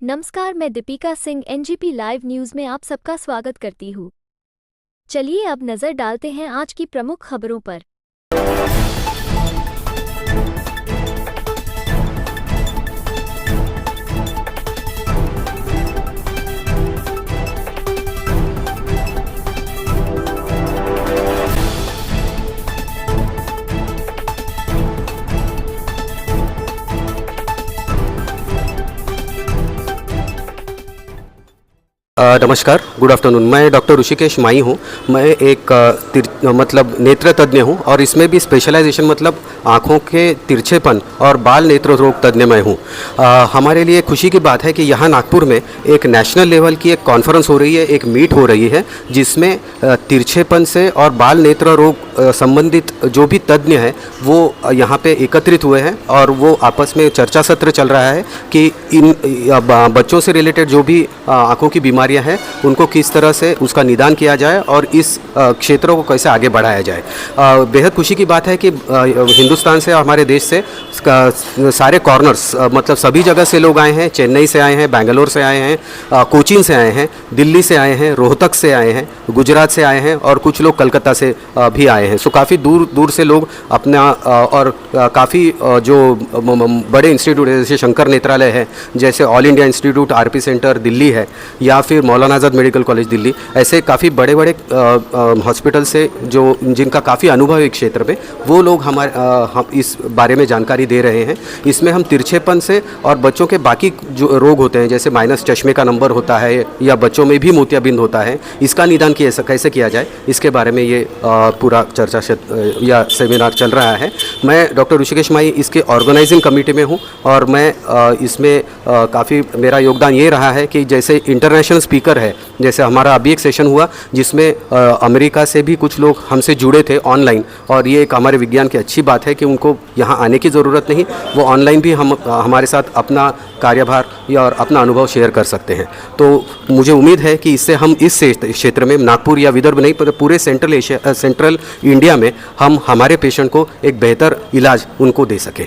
नमस्कार, मैं Deepika Singh NGP live news में आप सबका स्वागत करती हूँ। चलिए अब नज़र डालते हैं आज की प्रमुख खबरों पर। नमस्कार, गुड आफ्टरनून। मैं डॉक्टर ऋषिकेश माई हूँ। मैं एक मतलब नेत्र तज्ञ हूँ और इसमें भी स्पेशलाइजेशन मतलब आँखों के तिरछेपन और बाल नेत्र रोग तज्ञ मैं हूँ। हमारे लिए खुशी की बात है कि यहाँ नागपुर में एक नेशनल लेवल की एक कॉन्फ्रेंस हो रही है, एक मीट हो रही है, जिसमें तिरछेपन से और बाल नेत्र रोग संबंधित जो भी तज्ञ हैं वो यहाँ पे एकत्रित हुए हैं और वो आपस में चर्चा सत्र चल रहा है कि इन बच्चों से रिलेटेड जो भी आँखों की बीमारियां हैं उनको किस तरह से उसका निदान किया जाए और इस क्षेत्र को कैसे आगे बढ़ाया जाए। बेहद खुशी की बात है कि हिंदुस्तान से, हमारे देश से सारे कॉर्नर्स मतलब सभी जगह से लोग आए हैं। चेन्नई से आए हैं, बेंगलोर से आए हैं, कोचीन से आए हैं, दिल्ली से आए हैं, रोहतक से आए हैं, गुजरात से आए हैं और कुछ लोग कलकत्ता से भी आए हैं। सो काफ़ी दूर दूर से लोग अपना और काफ़ी जो बड़े इंस्टीट्यूट जैसे शंकर नेत्रालय है, जैसे all India institute RP centre Delhi है, या फिर मौलाना आज़ाद मेडिकल कॉलेज दिल्ली, ऐसे काफ़ी बड़े बड़े हॉस्पिटल से जो जिनका काफ़ी अनुभव है क्षेत्र में, वो लोग हम इस बारे में जानकारी दे रहे हैं। इसमें हम तिरछेपन से और बच्चों के बाकी जो रोग होते हैं जैसे माइनस चश्मे का नंबर होता है या बच्चों में भी मोतियाबिंद होता है, इसका निदान कैसे किया जाए, इसके बारे में ये पूरा चर्चा या सेमिनार चल रहा है। मैं डॉक्टर ऋषिकेश माई इसके ऑर्गेनाइजिंग कमेटी में हूँ और मैं इसमें काफ़ी मेरा योगदान ये रहा है कि जैसे इंटरनेशनल स्पीकर है, जैसे हमारा अभी एक सेशन हुआ जिसमें अमेरिका से भी कुछ लोग हमसे जुड़े थे ऑनलाइन, और ये एक हमारे विज्ञान की अच्छी बात है कि उनको यहाँ आने की ज़रूरत नहीं, वो ऑनलाइन भी हमारे साथ अपना कार्यभार या और अपना अनुभव शेयर कर सकते हैं। तो मुझे उम्मीद है कि इससे हम इस क्षेत्र में नागपुर या विदर्भ नहीं पर पूरे सेंट्रल इंडिया में हम हमारे पेशेंट को एक बेहतर इलाज उनको दे सकें।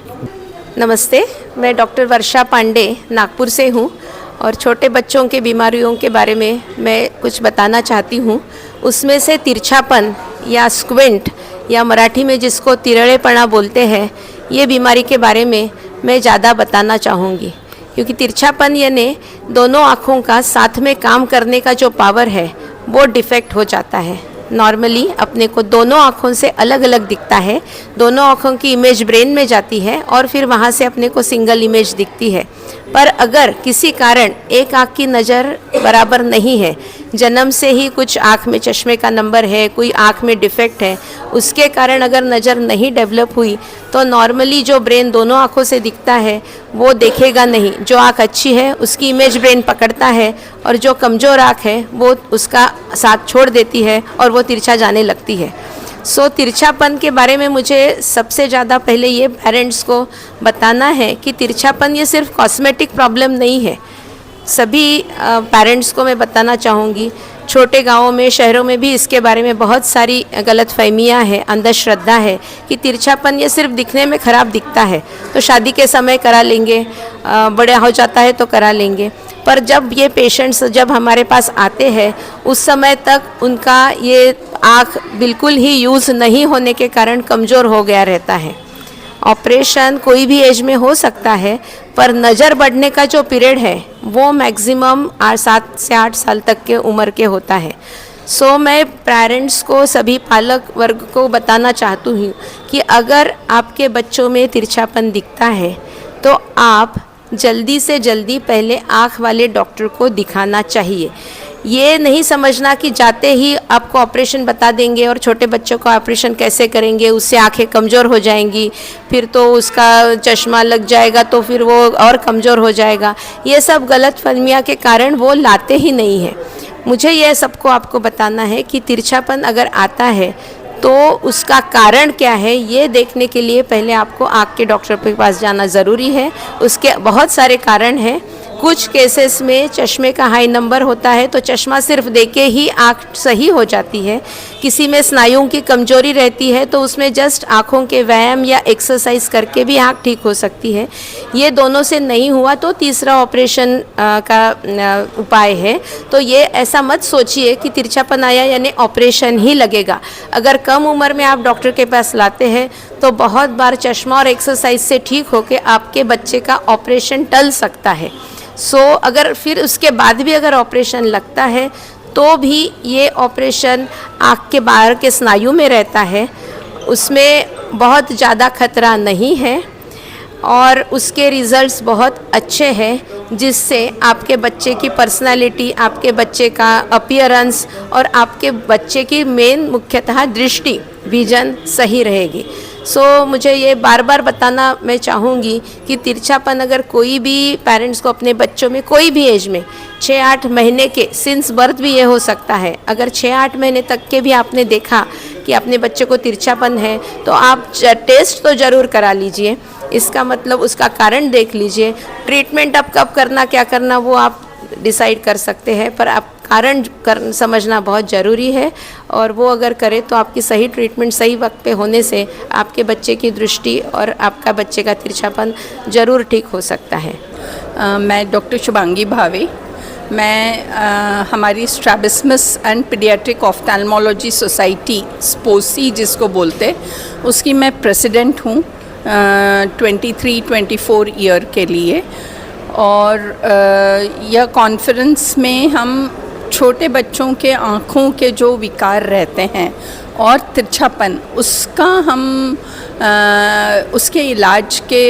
नमस्ते, मैं डॉक्टर वर्षा पांडे नागपुर से हूँ और छोटे बच्चों के बीमारियों के बारे में मैं कुछ बताना चाहती हूँ। उसमें से तिरछापन या स्क्विंट या मराठी में जिसको तिरड़ेपना बोलते हैं, ये बीमारी के बारे में मैं ज़्यादा बताना चाहूँगी, क्योंकि तिरछापन यानी दोनों आँखों का साथ में काम करने का जो पावर है वो डिफेक्ट हो जाता है। नॉर्मली अपने को दोनों आँखों से अलग अलग दिखता है, दोनों आँखों की इमेज ब्रेन में जाती है और फिर वहाँ से अपने को सिंगल इमेज दिखती है। पर अगर किसी कारण एक आँख की नज़र बराबर नहीं है, जन्म से ही कुछ आँख में चश्मे का नंबर है, कोई आँख में डिफेक्ट है, उसके कारण अगर नज़र नहीं डेवलप हुई तो नॉर्मली जो ब्रेन दोनों आँखों से दिखता है वो देखेगा नहीं। जो आँख अच्छी है उसकी इमेज ब्रेन पकड़ता है और जो कमज़ोर आँख है वो उसका साथ छोड़ देती है और वो तिरछा जाने लगती है। सो तिरछापन के बारे में मुझे सबसे ज़्यादा पहले ये पेरेंट्स को बताना है कि तिरछापन ये सिर्फ कॉस्मेटिक प्रॉब्लम नहीं है। सभी पेरेंट्स को मैं बताना चाहूँगी, छोटे गांवों में, शहरों में भी इसके बारे में बहुत सारी गलतफहमियां हैं, अंधश्रद्धा है कि तिरछापन ये सिर्फ दिखने में ख़राब दिखता है तो शादी के समय करा लेंगे, बड़ा हो जाता है तो करा लेंगे। पर जब ये पेशेंट्स जब हमारे पास आते हैं उस समय तक उनका ये आँख बिल्कुल ही यूज़ नहीं होने के कारण कमज़ोर हो गया रहता है। ऑपरेशन कोई भी एज में हो सकता है, पर नज़र बढ़ने का जो पीरियड है वो मैक्सिमम 7 से 8 साल तक के उम्र के होता है। सो मैं पेरेंट्स को, सभी पालक वर्ग को बताना चाहती हूँ कि अगर आपके बच्चों में तिरछापन दिखता है तो आप जल्दी से जल्दी पहले आँख वाले डॉक्टर को दिखाना चाहिए। ये नहीं समझना कि जाते ही आपको ऑपरेशन बता देंगे और छोटे बच्चों का ऑपरेशन कैसे करेंगे, उससे आंखें कमज़ोर हो जाएंगी, फिर तो उसका चश्मा लग जाएगा तो फिर वो और कमज़ोर हो जाएगा। ये सब गलतफहमियां के कारण वो लाते ही नहीं है। मुझे यह सबको आपको बताना है कि तिरछापन अगर आता है तो उसका कारण क्या है, ये देखने के लिए पहले आपको आँख के डॉक्टर के पास जाना ज़रूरी है। उसके बहुत सारे कारण हैं, कुछ केसेस में चश्मे का हाई नंबर होता है तो चश्मा सिर्फ देके ही आँख सही हो जाती है। किसी में स्नायुओं की कमजोरी रहती है तो उसमें जस्ट आँखों के व्यायाम या एक्सरसाइज करके भी आँख ठीक हो सकती है। ये दोनों से नहीं हुआ तो तीसरा ऑपरेशन का उपाय है। तो ये ऐसा मत सोचिए कि तिरछापन आया यानी ऑपरेशन ही लगेगा। अगर कम उम्र में आप डॉक्टर के पास लाते हैं तो बहुत बार चश्मा और एक्सरसाइज से ठीक होकर आपके बच्चे का ऑपरेशन टल सकता है। अगर फिर उसके बाद भी अगर ऑपरेशन लगता है तो भी ये ऑपरेशन आँख के बाहर के स्नायु में रहता है, उसमें बहुत ज़्यादा खतरा नहीं है और उसके रिज़ल्ट्स बहुत अच्छे हैं, जिससे आपके बच्चे की पर्सनालिटी, आपके बच्चे का अपीयरेंस और आपके बच्चे की मेन मुख्यतः दृष्टि, विजन सही रहेगी। मुझे ये बार बार बताना मैं चाहूँगी कि तिरछापन अगर कोई भी पेरेंट्स को अपने बच्चों में कोई भी एज में 6-8 महीने के सिंस बर्थ भी ये हो सकता है, अगर 6-8 महीने तक के भी आपने देखा कि अपने बच्चे को तिरछापन है तो आप टेस्ट तो ज़रूर करा लीजिए। इसका मतलब उसका कारण देख लीजिए। ट्रीटमेंट अब कब करना क्या करना वो आप डिसाइड कर सकते हैं, पर आप कारण समझना बहुत ज़रूरी है और वो अगर करें तो आपकी सही ट्रीटमेंट सही वक्त पे होने से आपके बच्चे की दृष्टि और आपका बच्चे का तिरछापन ज़रूर ठीक हो सकता है। मैं डॉक्टर शुभांगी भावे, मैं हमारी strabismus and paediatric ophthalmology society SPOSI जिसको बोलते उसकी मैं प्रेसिडेंट हूँ 23-24 ईयर के लिए। और यह कॉन्फ्रेंस में हम छोटे बच्चों के आँखों के जो विकार रहते हैं और तिरछापन उसका हम उसके इलाज के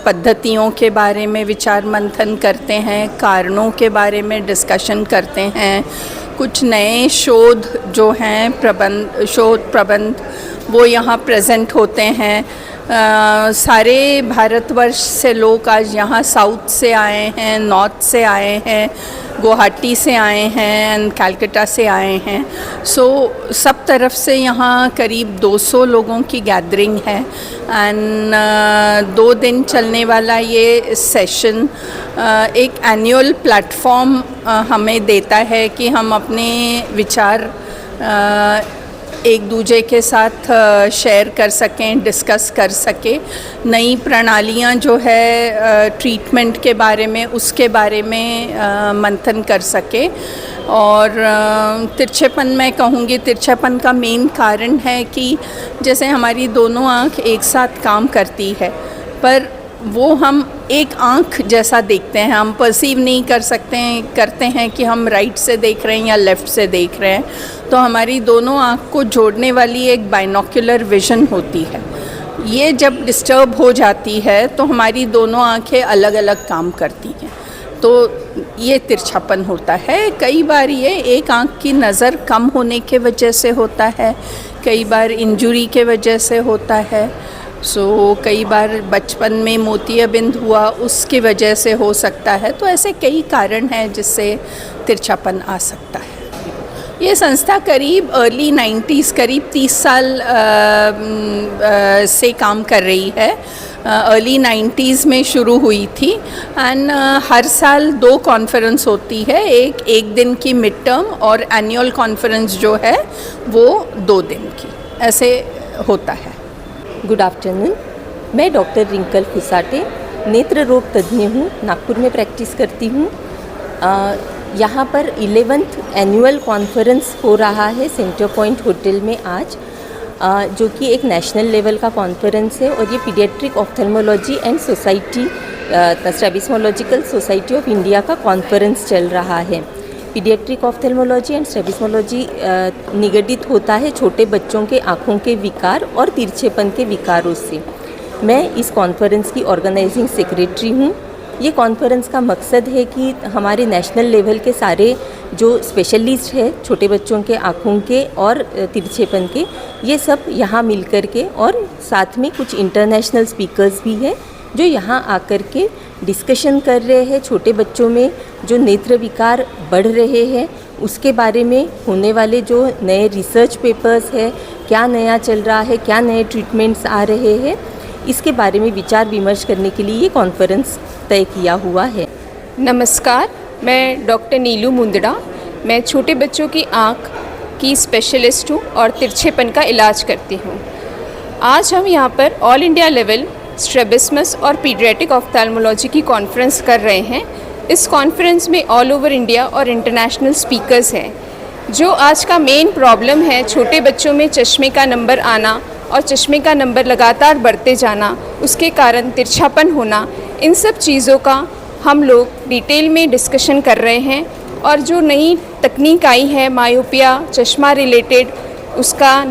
पद्धतियों के बारे में विचार मंथन करते हैं, कारणों के बारे में डिस्कशन करते हैं। कुछ नए शोध जो हैं शोध प्रबंध वो यहाँ प्रेजेंट होते हैं। सारे भारतवर्ष से लोग आज यहाँ साउथ से आए हैं, नॉर्थ से आए हैं, गुवाहाटी से आए हैं एंड कलकत्ता से आए हैं। सब तरफ से यहाँ करीब 200 लोगों की गैदरिंग है एंड 2 दिन चलने वाला ये सेशन एक एनुअल प्लेटफॉर्म हमें देता है कि हम अपने विचार एक दूसरे के साथ शेयर कर सकें, डिस्कस कर सकें। नई प्रणालियां जो है ट्रीटमेंट के बारे में उसके बारे में मंथन कर सके। और तिरछेपन मैं कहूँगी, तिरछेपन का मेन कारण है कि जैसे हमारी दोनों आँख एक साथ काम करती है पर वो हम एक आँख जैसा देखते हैं, हम परसीव नहीं करते हैं कि हम राइट से देख रहे हैं या लेफ़्ट से देख रहे हैं। तो हमारी दोनों आँख को जोड़ने वाली एक बाइनोक्युलर विज़न होती है। ये जब डिस्टर्ब हो जाती है तो हमारी दोनों आँखें अलग अलग काम करती हैं, तो ये तिरछापन होता है। कई बार ये एक आँख की नज़र कम होने के वजह से होता है, कई बार इंजुरी के वजह से होता है। कई बार बचपन में मोतियाबिंद हुआ उसकी वजह से हो सकता है। तो ऐसे कई कारण हैं जिससे तिरछापन आ सकता है। ये संस्था करीब अर्ली 90s, करीब 30 साल से काम कर रही है। अर्ली 90s में शुरू हुई थी एंड हर साल 2 कॉन्फ्रेंस होती है, एक दिन की मिड टर्म और एनुअल कॉन्फ्रेंस जो है वो 2 दिन की, ऐसे होता है। गुड आफ्टरनून, मैं डॉक्टर रिंकल फुसाटे नेत्र रोग तज्ञ हूँ, नागपुर में प्रैक्टिस करती हूँ। यहाँ पर 11th एनुअल कॉन्फ्रेंस हो रहा है सेंटर पॉइंट होटल में आज, जो कि एक नेशनल लेवल का कॉन्फ्रेंस है और ये paediatric ophthalmology and society strabismological society of India का कॉन्फ्रेंस चल रहा है। पीडियाट्रिक ऑफ्थेल्मोलॉजी एंड स्ट्रैबिस्मोलॉजी निगडित होता है छोटे बच्चों के आँखों के विकार और तिरछेपन के विकारों से। मैं इस कॉन्फ्रेंस की ऑर्गेनाइजिंग सेक्रेटरी हूँ। ये कॉन्फ्रेंस का मकसद है कि हमारे नेशनल लेवल के सारे जो स्पेशलिस्ट है छोटे बच्चों के आँखों के और तिरछेपन के, ये सब यहाँ मिल कर के, और साथ में कुछ इंटरनेशनल स्पीकर्स भी हैं जो यहाँ आकर के डिस्कशन कर रहे हैं छोटे बच्चों में जो नेत्र विकार बढ़ रहे हैं उसके बारे में, होने वाले जो नए रिसर्च पेपर्स है, क्या नया चल रहा है, क्या नए ट्रीटमेंट्स आ रहे हैं, इसके बारे में विचार विमर्श करने के लिए ये कॉन्फ्रेंस तय किया हुआ है। नमस्कार, मैं डॉक्टर नीलू मुंदड़ा। मैं छोटे बच्चों की आँख की स्पेशलिस्ट हूँ और तिरछेपन का इलाज करती हूँ। आज हम यहाँ पर ऑल इंडिया लेवल स्ट्रैबिस्मस और पीडियाट्रिक ऑफ्थेल्मोलॉजी की कॉन्फ्रेंस कर रहे हैं। इस कॉन्फ्रेंस में ऑल ओवर इंडिया और इंटरनेशनल स्पीकर्स हैं। जो आज का मेन प्रॉब्लम है, छोटे बच्चों में चश्मे का नंबर आना और चश्मे का नंबर लगातार बढ़ते जाना, उसके कारण तिरछापन होना, इन सब चीज़ों का हम लोग डिटेल में डिस्कशन कर रहे हैं। और जो नई तकनीक आई है मायोपिया चश्मा रिलेटेड, उसका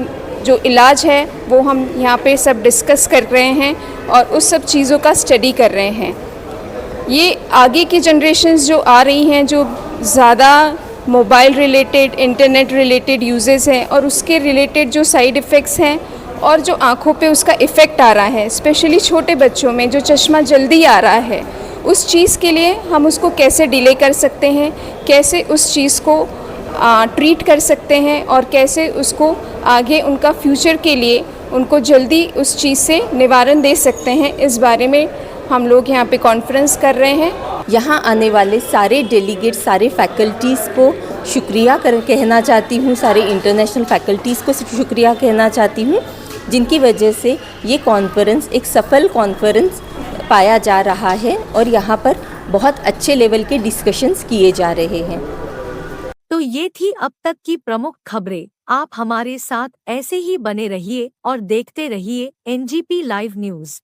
जो इलाज है वो हम यहाँ पे सब डिस्कस कर रहे हैं और उस सब चीज़ों का स्टडी कर रहे हैं। ये आगे की जनरेशन्स जो आ रही हैं, जो ज़्यादा mobile related, internet related uses हैं और उसके रिलेटेड जो साइड इफ़ेक्ट्स हैं और जो आँखों पे उसका इफ़ेक्ट आ रहा है, स्पेशली छोटे बच्चों में जो चश्मा जल्दी आ रहा है, उस चीज़ के लिए हम उसको कैसे डिले कर सकते हैं, कैसे उस चीज़ को ट्रीट कर सकते हैं और कैसे उसको आगे उनका फ्यूचर के लिए उनको जल्दी उस चीज़ से निवारण दे सकते हैं, इस बारे में हम लोग यहाँ पे कॉन्फ्रेंस कर रहे हैं। यहाँ आने वाले सारे डेलीगेट, सारे फैकल्टीज़ को शुक्रिया कहना चाहती हूँ, सारे इंटरनेशनल फैकल्टीज़ को शुक्रिया कहना चाहती हूँ, जिनकी वजह से ये कॉन्फ्रेंस एक सफल कॉन्फ्रेंस पाया जा रहा है और यहाँ पर बहुत अच्छे लेवल के डिस्कशंस किए जा रहे हैं। तो ये थी अब तक की प्रमुख खबरें। आप हमारे साथ ऐसे ही बने रहिए और देखते रहिए NGP लाइव न्यूज़।